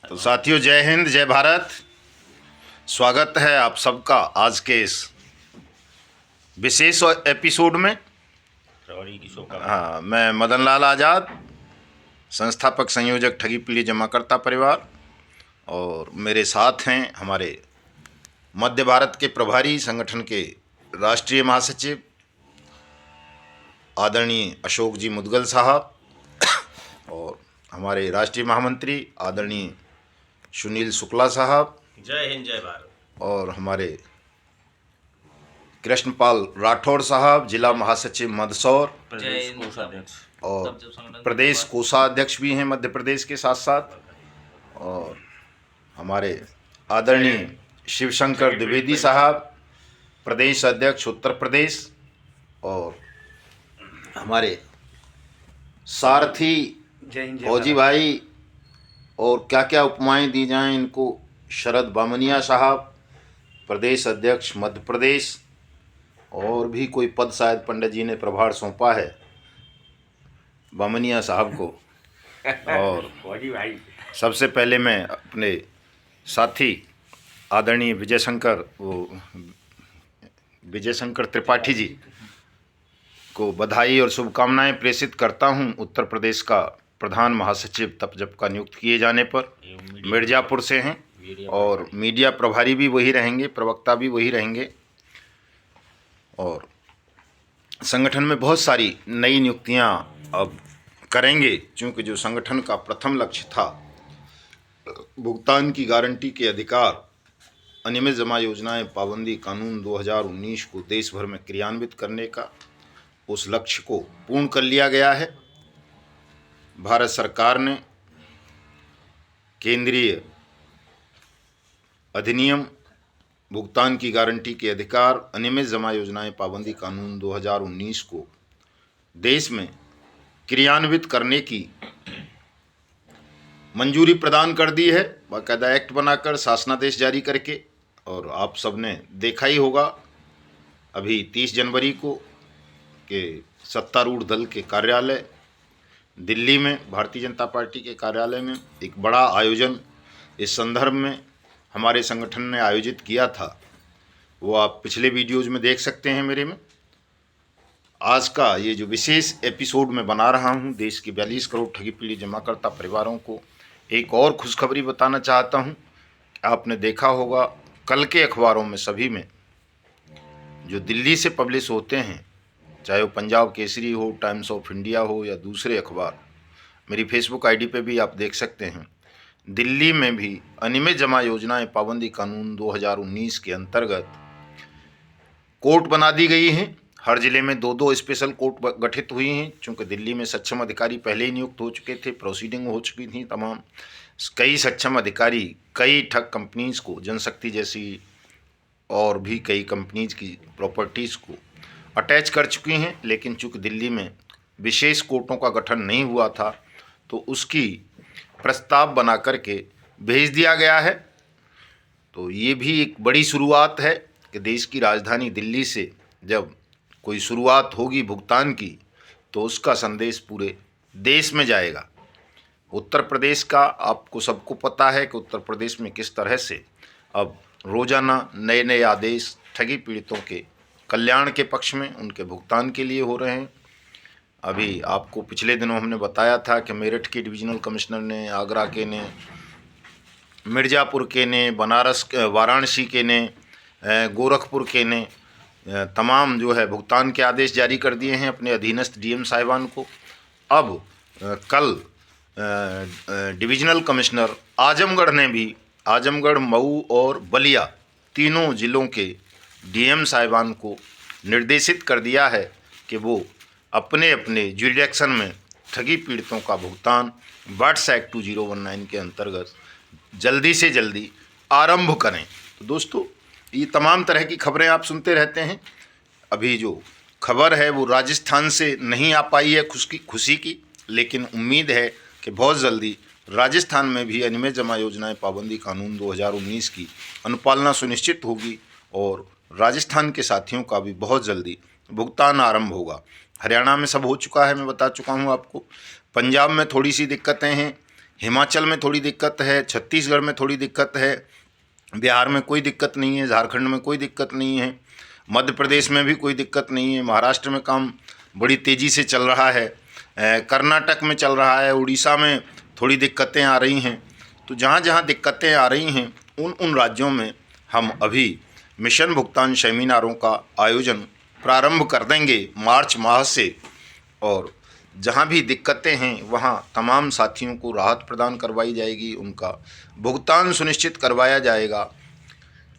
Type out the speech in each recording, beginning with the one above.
तो साथियों, जय हिंद, जय भारत। स्वागत है आप सबका आज के इस विशेष एपिसोड में। हाँ, मैं मदन लाल आज़ाद, संस्थापक संयोजक ठगी पीढ़ी जमाकर्ता परिवार, और मेरे साथ हैं हमारे मध्य भारत के प्रभारी संगठन के राष्ट्रीय महासचिव आदरणीय अशोक जी मुदगल साहब, और हमारे राष्ट्रीय महामंत्री आदरणीय सुनील शुक्ला साहब। जय हिंद, जय भारत। और हमारे कृष्णपाल राठौड़ साहब, जिला महासचिव मदसौर, और प्रदेश कोषाध्यक्ष भी हैं मध्य प्रदेश के साथ साथ। और हमारे आदरणीय शिवशंकर द्विवेदी साहब, प्रदेश अध्यक्ष उत्तर प्रदेश। और हमारे सारथी फौजी भाई, और क्या क्या उपमाएं दी जाएं इनको, शरद बामनिया साहब, प्रदेश अध्यक्ष मध्य प्रदेश। और भी कोई पद शायद पंडित जी ने प्रभार सौंपा है बामनिया साहब को। और सबसे पहले मैं अपने साथी आदरणीय विजय शंकर त्रिपाठी जी को बधाई और शुभकामनाएं प्रेषित करता हूं। उत्तर प्रदेश का प्रधान महासचिव तब जब का नियुक्त किए जाने पर मिर्ज़ापुर से हैं, और मीडिया प्रभारी भी वही रहेंगे, प्रवक्ता भी वही रहेंगे। और संगठन में बहुत सारी नई नियुक्तियां अब करेंगे, क्योंकि जो संगठन का प्रथम लक्ष्य था भुगतान की गारंटी के अधिकार, अनियमित जमा योजनाएं पाबंदी कानून 2019 को देश भर में क्रियान्वित करने का, उस लक्ष्य को पूर्ण कर लिया गया है। भारत सरकार ने केंद्रीय अधिनियम भुगतान की गारंटी के अधिकार, अनियमित जमा योजनाएं पाबंदी कानून 2019 को देश में क्रियान्वित करने की मंजूरी प्रदान कर दी है, बाकायदा एक्ट बनाकर, शासनादेश जारी करके। और आप सबने देखा ही होगा, अभी 30 जनवरी को के सत्तारूढ़ दल के कार्यालय दिल्ली में, भारतीय जनता पार्टी के कार्यालय में एक बड़ा आयोजन इस संदर्भ में हमारे संगठन ने आयोजित किया था। वो आप पिछले वीडियोज़ में देख सकते हैं मेरे में। आज का ये जो विशेष एपिसोड मैं बना रहा हूँ, देश के 42 करोड़ ठगी पीढ़ी जमाकर्ता परिवारों को एक और खुशखबरी बताना चाहता हूँ। आपने देखा होगा कल के अखबारों में, सभी में जो दिल्ली से पब्लिश होते हैं, चाहे वो पंजाब केसरी हो, टाइम्स ऑफ इंडिया हो या दूसरे अखबार, मेरी फेसबुक आईडी पे भी आप देख सकते हैं। दिल्ली में भी अनियमित जमा योजनाएं पाबंदी कानून 2019 के अंतर्गत कोर्ट बना दी गई हैं। हर जिले में 2-2 स्पेशल कोर्ट गठित हुई हैं, चूँकि दिल्ली में सक्षम अधिकारी पहले ही नियुक्त हो चुके थे, प्रोसीडिंग हो चुकी थी तमाम। कई सक्षम अधिकारी कई ठग कंपनीज़ को, जनशक्ति जैसी और भी कई कंपनीज़ की प्रॉपर्टीज़ को अटैच कर चुकी हैं। लेकिन चूँकि दिल्ली में विशेष कोर्टों का गठन नहीं हुआ था, तो उसकी प्रस्ताव बना करके भेज दिया गया है। तो ये भी एक बड़ी शुरुआत है कि देश की राजधानी दिल्ली से जब कोई शुरुआत होगी भुगतान की, तो उसका संदेश पूरे देश में जाएगा। उत्तर प्रदेश का आपको सबको पता है कि उत्तर प्रदेश में किस तरह से अब रोज़ाना नए नए आदेश ठगी पीड़ितों के कल्याण के पक्ष में, उनके भुगतान के लिए हो रहे हैं। अभी आपको पिछले दिनों हमने बताया था कि मेरठ के डिविजनल कमिश्नर ने, आगरा के ने, मिर्ज़ापुर के ने, वाराणसी के ने, गोरखपुर के ने, तमाम जो है भुगतान के आदेश जारी कर दिए हैं अपने अधीनस्थ डीएम साहिबान को। अब कल डिविजनल कमिश्नर आजमगढ़ ने भी, आजमगढ़, मऊ और बलिया तीनों ज़िलों के डीएम साहिबान को निर्देशित कर दिया है कि वो अपने अपने जुरिडिक्शन में ठगी पीड़ितों का भुगतान वाट्स एक्ट 2019 के अंतर्गत जल्दी से जल्दी आरंभ करें। तो दोस्तों, ये तमाम तरह की खबरें आप सुनते रहते हैं। अभी जो खबर है वो राजस्थान से नहीं आ पाई है खुशी की, लेकिन उम्मीद है कि बहुत जल्दी राजस्थान में भी अनियमित जमा योजनाएं पाबंदी कानून 2019 की अनुपालना सुनिश्चित होगी, और राजस्थान के साथियों का भी बहुत जल्दी भुगतान आरंभ होगा। हरियाणा में सब हो चुका है, मैं बता चुका हूँ आपको। पंजाब में थोड़ी सी दिक्कतें हैं, हिमाचल में थोड़ी दिक्कत है, छत्तीसगढ़ में थोड़ी दिक्कत है, बिहार में कोई दिक्कत नहीं है, झारखंड में कोई दिक्कत नहीं है, मध्य प्रदेश में भी कोई दिक्कत नहीं है, महाराष्ट्र में काम बड़ी तेज़ी से चल रहा है, कर्नाटक में चल रहा है, उड़ीसा में थोड़ी दिक्कतें आ रही हैं। तो जहाँ जहाँ दिक्कतें आ रही हैं उन राज्यों में हम अभी मिशन भुगतान सेमिनारों का आयोजन प्रारंभ कर देंगे मार्च माह से, और जहाँ भी दिक्कतें हैं वहाँ तमाम साथियों को राहत प्रदान करवाई जाएगी, उनका भुगतान सुनिश्चित करवाया जाएगा।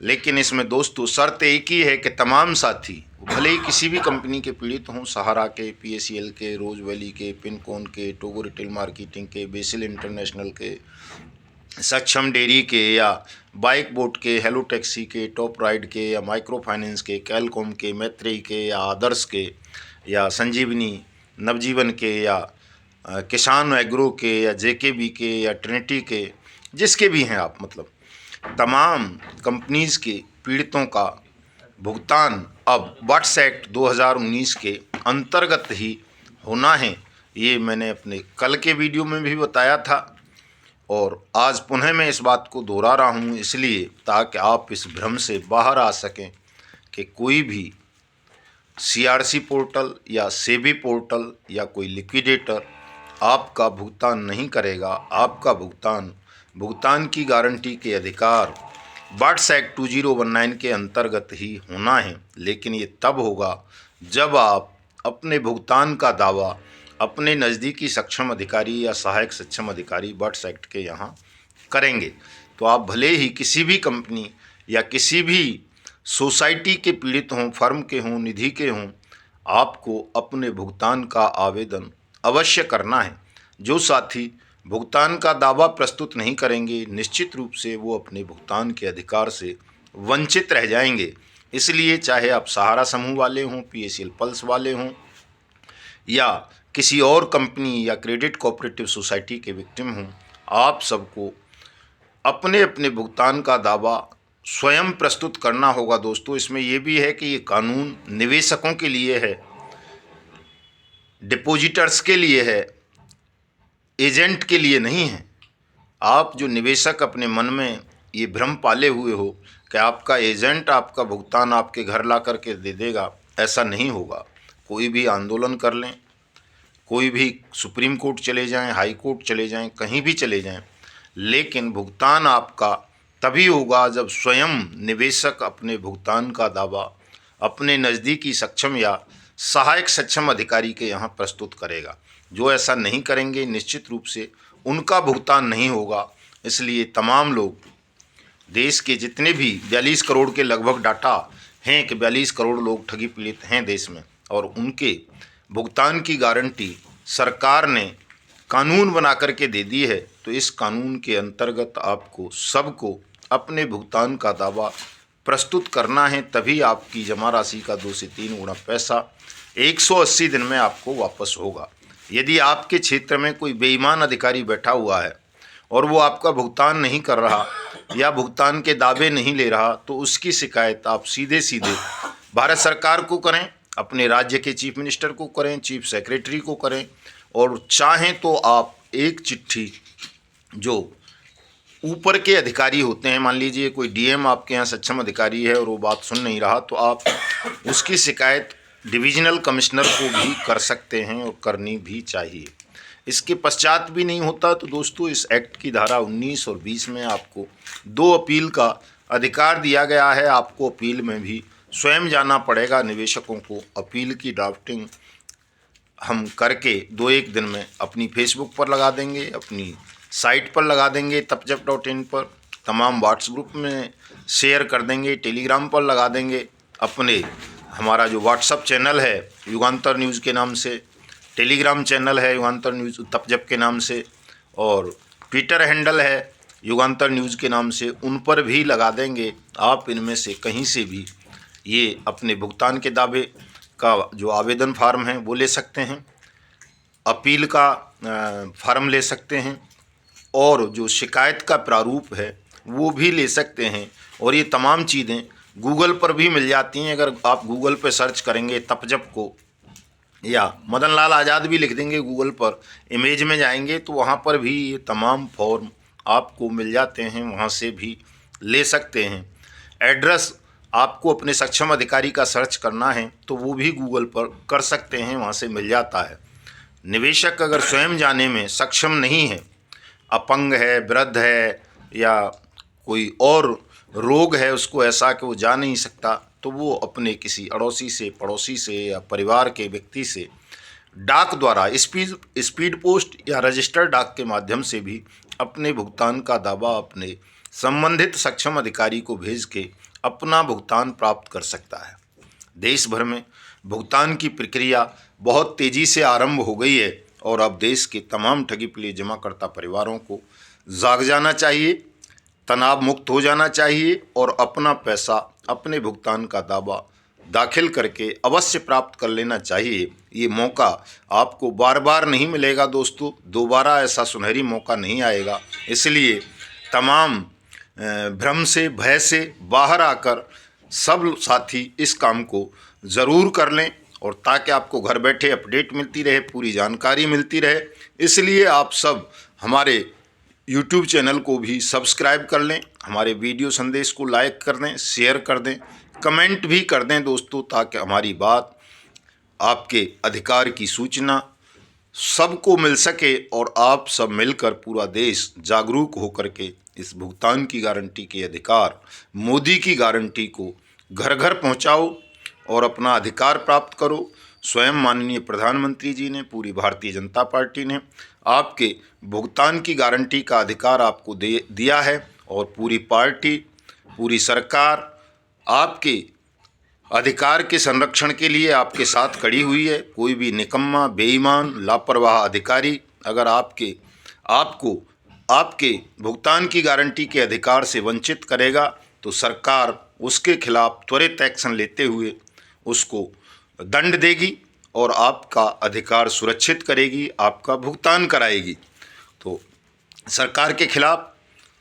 लेकिन इसमें दोस्तों शर्त एक ही है कि तमाम साथी भले ही किसी भी कंपनी के पीड़ित हों, सहारा के, PACL के, रोज वैली के, पिनकॉन के, टोगो रिटेल मार्केटिंग के, बेसिल इंटरनेशनल के, सक्षम डेयरी के, या बाइक बोट के, हेलो टैक्सी के, टॉप राइड के, या माइक्रो फाइनेंस के, कैलकॉम के, मैत्रेयी के, या आदर्श के, या संजीवनी नवजीवन के, या किसान एग्रो के, या JKB के, या ट्रिनिटी के, जिसके भी हैं आप, मतलब तमाम कंपनीज़ के पीड़ितों का भुगतान अब वट्स एक्ट 2019 के अंतर्गत ही होना है। ये मैंने अपने कल के वीडियो में भी बताया था और आज पुनः मैं इस बात को दोहरा रहा हूँ, इसलिए ताकि आप इस भ्रम से बाहर आ सकें कि कोई भी CRC पोर्टल या सेबी पोर्टल या कोई लिक्विडेटर आपका भुगतान नहीं करेगा। आपका भुगतान की गारंटी के अधिकार वट्स एक्ट 2019 के अंतर्गत ही होना है। लेकिन ये तब होगा जब आप अपने भुगतान का दावा अपने नज़दीकी सक्षम अधिकारी या सहायक सक्षम अधिकारी वट्स एक्ट के यहाँ करेंगे। तो आप भले ही किसी भी कंपनी या किसी भी सोसाइटी के पीड़ित हों, फर्म के हों, निधि के हों, आपको अपने भुगतान का आवेदन अवश्य करना है। जो साथी भुगतान का दावा प्रस्तुत नहीं करेंगे निश्चित रूप से वो अपने भुगतान के अधिकार से वंचित रह जाएंगे। इसलिए चाहे आप सहारा समूह वाले हों, PACL पल्स वाले हों, या किसी और कंपनी या क्रेडिट कोऑपरेटिव सोसाइटी के विक्टिम हों, आप सबको अपने अपने भुगतान का दावा स्वयं प्रस्तुत करना होगा। दोस्तों इसमें यह भी है कि ये कानून निवेशकों के लिए है, डिपॉजिटर्स के लिए है, एजेंट के लिए नहीं है। आप जो निवेशक अपने मन में ये भ्रम पाले हुए हो कि आपका एजेंट आपका भुगतान आपके घर ला करके दे देगा, ऐसा नहीं होगा। कोई भी आंदोलन कर लें, कोई भी सुप्रीम कोर्ट चले जाएं, हाई कोर्ट चले जाएं, कहीं भी चले जाएं, लेकिन भुगतान आपका तभी होगा जब स्वयं निवेशक अपने भुगतान का दावा अपने नज़दीकी सक्षम या सहायक सक्षम अधिकारी के यहाँ प्रस्तुत करेगा। जो ऐसा नहीं करेंगे निश्चित रूप से उनका भुगतान नहीं होगा। इसलिए तमाम लोग, देश के जितने भी 42 करोड़ के लगभग डाटा हैं कि 42 करोड़ लोग ठगी पीड़ित हैं देश में, और उनके भुगतान की गारंटी सरकार ने कानून बना करके दे दी है। तो इस कानून के अंतर्गत आपको सबको अपने भुगतान का दावा प्रस्तुत करना है, तभी आपकी जमा राशि का 2 से 3 गुना पैसा 180 दिन में आपको वापस होगा। यदि आपके क्षेत्र में कोई बेईमान अधिकारी बैठा हुआ है और वो आपका भुगतान नहीं कर रहा या भुगतान के दावे नहीं ले रहा, तो उसकी शिकायत आप सीधे सीधे भारत सरकार को करें, अपने राज्य के चीफ मिनिस्टर को करें, चीफ सेक्रेटरी को करें, और चाहें तो आप एक चिट्ठी जो ऊपर के अधिकारी होते हैं, मान लीजिए कोई DM आपके यहाँ सक्षम अधिकारी है और वो बात सुन नहीं रहा, तो आप उसकी शिकायत डिविजनल कमिश्नर को भी कर सकते हैं और करनी भी चाहिए। इसके पश्चात भी नहीं होता तो दोस्तों इस एक्ट की धारा 19 और 20 में आपको 2 अपील का अधिकार दिया गया है। आपको अपील में भी स्वयं जाना पड़ेगा। निवेशकों को अपील की ड्राफ्टिंग हम करके 2-1 दिन में अपनी फेसबुक पर लगा देंगे, अपनी साइट पर लगा देंगे tapjap.in पर, तमाम व्हाट्स ग्रुप में शेयर कर देंगे, टेलीग्राम पर लगा देंगे, अपने हमारा जो व्हाट्सअप चैनल है युगांतर न्यूज़ के नाम से, टेलीग्राम चैनल है युगांतर न्यूज़ तपजप के नाम से, और ट्विटर हैंडल है युगांतर न्यूज़ के नाम से, उन पर भी लगा देंगे। आप इनमें से कहीं से भी ये अपने भुगतान के दावे का जो आवेदन फार्म है वो ले सकते हैं, अपील का फार्म ले सकते हैं, और जो शिकायत का प्रारूप है वो भी ले सकते हैं। और ये तमाम चीज़ें गूगल पर भी मिल जाती हैं। अगर आप गूगल पर सर्च करेंगे तपजप को या मदन लाल आज़ाद भी लिख देंगे गूगल पर, इमेज में जाएंगे तो वहाँ पर भी ये तमाम फॉर्म आपको मिल जाते हैं, वहाँ से भी ले सकते हैं। एड्रेस आपको अपने सक्षम अधिकारी का सर्च करना है तो वो भी गूगल पर कर सकते हैं, वहाँ से मिल जाता है। निवेशक अगर स्वयं जाने में सक्षम नहीं है, अपंग है, वृद्ध है या कोई और रोग है उसको ऐसा कि वो जा नहीं सकता, तो वो अपने किसी अड़ोसी से, पड़ोसी से या परिवार के व्यक्ति से डाक द्वारा स्पीड पोस्ट या रजिस्टर डाक के माध्यम से भी अपने भुगतान का दावा अपने संबंधित सक्षम अधिकारी को भेज के अपना भुगतान प्राप्त कर सकता है। देश भर में भुगतान की प्रक्रिया बहुत तेज़ी से आरंभ हो गई है और अब देश के तमाम ठगी पीड़ित जमाकर्ता परिवारों को जाग जाना चाहिए, तनाव मुक्त हो जाना चाहिए और अपना पैसा, अपने भुगतान का दावा दाखिल करके अवश्य प्राप्त कर लेना चाहिए। ये मौका आपको बार बार नहीं मिलेगा दोस्तों, दोबारा ऐसा सुनहरी मौका नहीं आएगा। इसलिए तमाम भ्रम से, भय से बाहर आकर सब साथी इस काम को ज़रूर कर लें और ताकि आपको घर बैठे अपडेट मिलती रहे, पूरी जानकारी मिलती रहे। इसलिए आप सब हमारे YouTube चैनल को भी सब्सक्राइब कर लें, हमारे वीडियो संदेश को लाइक कर दें, शेयर कर दें, कमेंट भी कर दें दोस्तों, ताकि हमारी बात, आपके अधिकार की सूचना सबको मिल सके और आप सब मिलकर पूरा देश जागरूक होकर के इस भुगतान की गारंटी के अधिकार, मोदी की गारंटी को घर घर पहुंचाओ और अपना अधिकार प्राप्त करो। स्वयं माननीय प्रधानमंत्री जी ने, पूरी भारतीय जनता पार्टी ने आपके भुगतान की गारंटी का अधिकार आपको दिया है और पूरी पार्टी, पूरी सरकार आपके अधिकार के संरक्षण के लिए आपके साथ खड़ी हुई है। कोई भी निकम्मा, बेईमान, लापरवाह अधिकारी अगर आपको आपके भुगतान की गारंटी के अधिकार से वंचित करेगा तो सरकार उसके खिलाफ त्वरित एक्शन लेते हुए उसको दंड देगी और आपका अधिकार सुरक्षित करेगी, आपका भुगतान कराएगी। तो सरकार के खिलाफ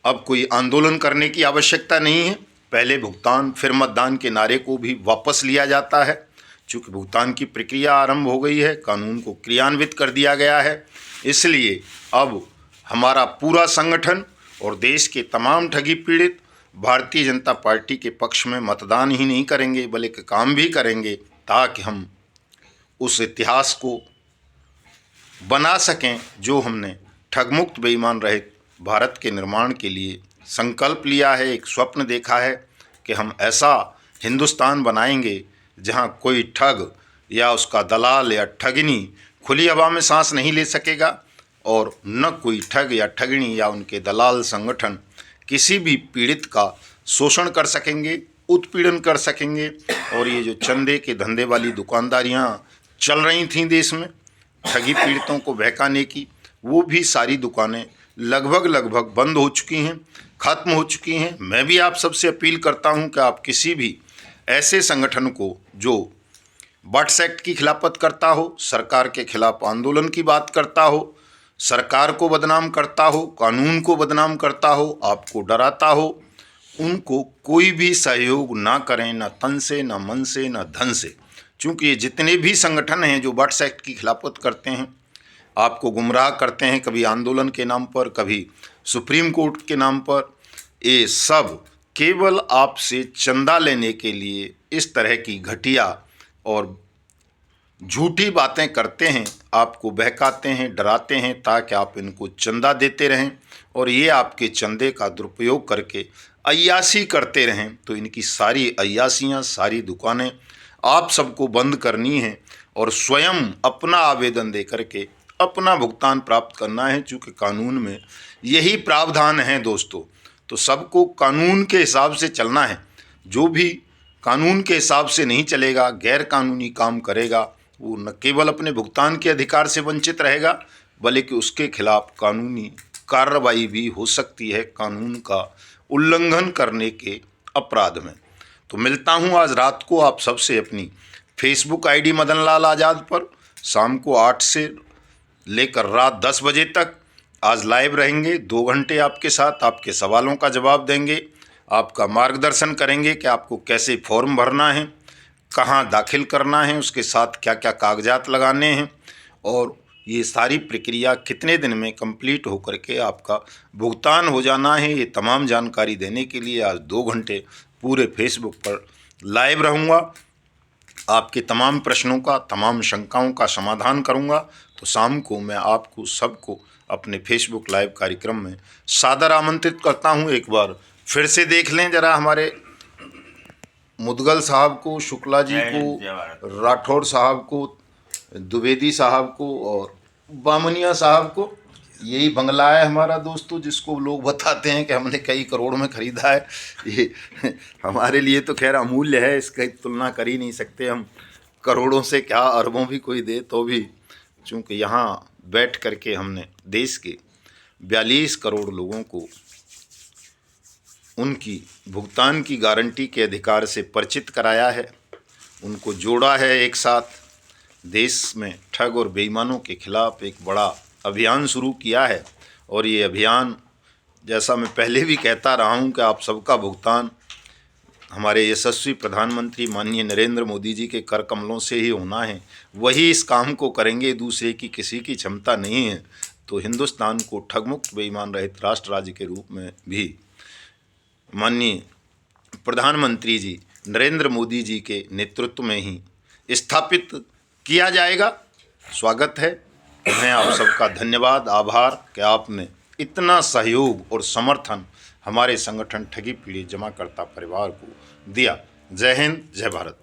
अब कोई आंदोलन करने की आवश्यकता नहीं है। पहले भुगतान फिर मतदान के नारे को भी वापस लिया जाता है। चूँकि भुगतान की प्रक्रिया आरंभ हो गई है, कानून को क्रियान्वित कर दिया गया है, इसलिए अब हमारा पूरा संगठन और देश के तमाम ठगी पीड़ित भारतीय जनता पार्टी के पक्ष में मतदान ही नहीं करेंगे बल्कि काम भी करेंगे, ताकि हम उस इतिहास को बना सकें जो हमने ठगमुक्त बेईमान रहित भारत के निर्माण के लिए संकल्प लिया है, एक स्वप्न देखा है कि हम ऐसा हिंदुस्तान बनाएंगे जहां कोई ठग या उसका दलाल या ठगिनी खुली हवा में सांस नहीं ले सकेगा और न कोई ठग या ठगिनी या उनके दलाल संगठन किसी भी पीड़ित का शोषण कर सकेंगे, उत्पीड़न कर सकेंगे। और ये जो चंदे के धंधे वाली दुकानदारियां चल रही थीं देश में ठगी पीड़ितों को बहकाने की, वो भी सारी दुकानें लगभग बंद हो चुकी हैं, ख़त्म हो चुकी हैं। मैं भी आप सबसे अपील करता हूं कि आप किसी भी ऐसे संगठन को जो बट्स एक्ट की खिलाफत करता हो, सरकार के खिलाफ आंदोलन की बात करता हो, सरकार को बदनाम करता हो, कानून को बदनाम करता हो, आपको डराता हो, उनको कोई भी सहयोग ना करें, ना तन से, ना मन से, ना धन से। चूँकि ये जितने भी संगठन हैं जो बट्स एक्ट की खिलाफत करते हैं, आपको गुमराह करते हैं, कभी आंदोलन के नाम पर, कभी सुप्रीम कोर्ट के नाम पर, ये सब केवल आपसे चंदा लेने के लिए इस तरह की घटिया और झूठी बातें करते हैं, आपको बहकाते हैं, डराते हैं, ताकि आप इनको चंदा देते रहें और ये आपके चंदे का दुरुपयोग करके अय्यासी करते रहें। तो इनकी सारी अय्यासियाँ, सारी दुकानें आप सबको बंद करनी है और स्वयं अपना आवेदन दे करके अपना भुगतान प्राप्त करना है। चूँकि कानून में यही प्रावधान है दोस्तों, तो सबको कानून के हिसाब से चलना है। जो भी कानून के हिसाब से नहीं चलेगा, गैर कानूनी काम करेगा, वो न केवल अपने भुगतान के अधिकार से वंचित रहेगा बल्कि उसके खिलाफ कानूनी कार्रवाई भी हो सकती है, कानून का उल्लंघन करने के अपराध में। तो मिलता हूँ आज रात को आप सबसे अपनी फेसबुक आईडी मदन लाल आज़ाद पर, शाम को 8 से लेकर रात 10 बजे तक आज लाइव रहेंगे। 2 घंटे आपके साथ, आपके सवालों का जवाब देंगे, आपका मार्गदर्शन करेंगे कि आपको कैसे फॉर्म भरना है, कहाँ दाखिल करना है, उसके साथ क्या क्या कागजात लगाने हैं और ये सारी प्रक्रिया कितने दिन में कंप्लीट होकर के आपका भुगतान हो जाना है, ये तमाम जानकारी देने के लिए आज 2 घंटे पूरे फेसबुक पर लाइव रहूँगा। आपके तमाम प्रश्नों का, तमाम शंकाओं का समाधान करूँगा। तो शाम को मैं आपको सबको अपने फेसबुक लाइव कार्यक्रम में सादर आमंत्रित करता हूँ। एक बार फिर से देख लें ज़रा हमारे मुदगल साहब को, शुक्ला जी को, राठौड़ साहब को, द्विवेदी साहब को और बामनिया साहब को। यही बंगला है हमारा दोस्तों, जिसको लोग बताते हैं कि हमने कई करोड़ में ख़रीदा है। ये हमारे लिए तो खैर अमूल्य है, इसकी तुलना कर ही नहीं सकते हम। करोड़ों से क्या, अरबों भी कोई दे तो भी, चूँकि यहाँ बैठ करके हमने देश के 42 करोड़ लोगों को उनकी भुगतान की गारंटी के अधिकार से परिचित कराया है, उनको जोड़ा है एक साथ। देश में ठग और बेईमानों के खिलाफ एक बड़ा अभियान शुरू किया है और ये अभियान, जैसा मैं पहले भी कहता रहा हूँ, कि आप सबका भुगतान हमारे यशस्वी प्रधानमंत्री माननीय नरेंद्र मोदी जी के कर कमलों से ही होना है। वही इस काम को करेंगे, दूसरे की किसी की क्षमता नहीं है। तो हिंदुस्तान को ठगमुक्त बेईमान रहित राष्ट्र राज्य के रूप में भी माननीय प्रधानमंत्री जी नरेंद्र मोदी जी के नेतृत्व में ही स्थापित किया जाएगा। स्वागत है। मैं आप सबका धन्यवाद, आभार कि आपने इतना सहयोग और समर्थन हमारे संगठन ठगी पीड़ित जमाकर्ता परिवार को दिया। जय हिंद, जय भारत।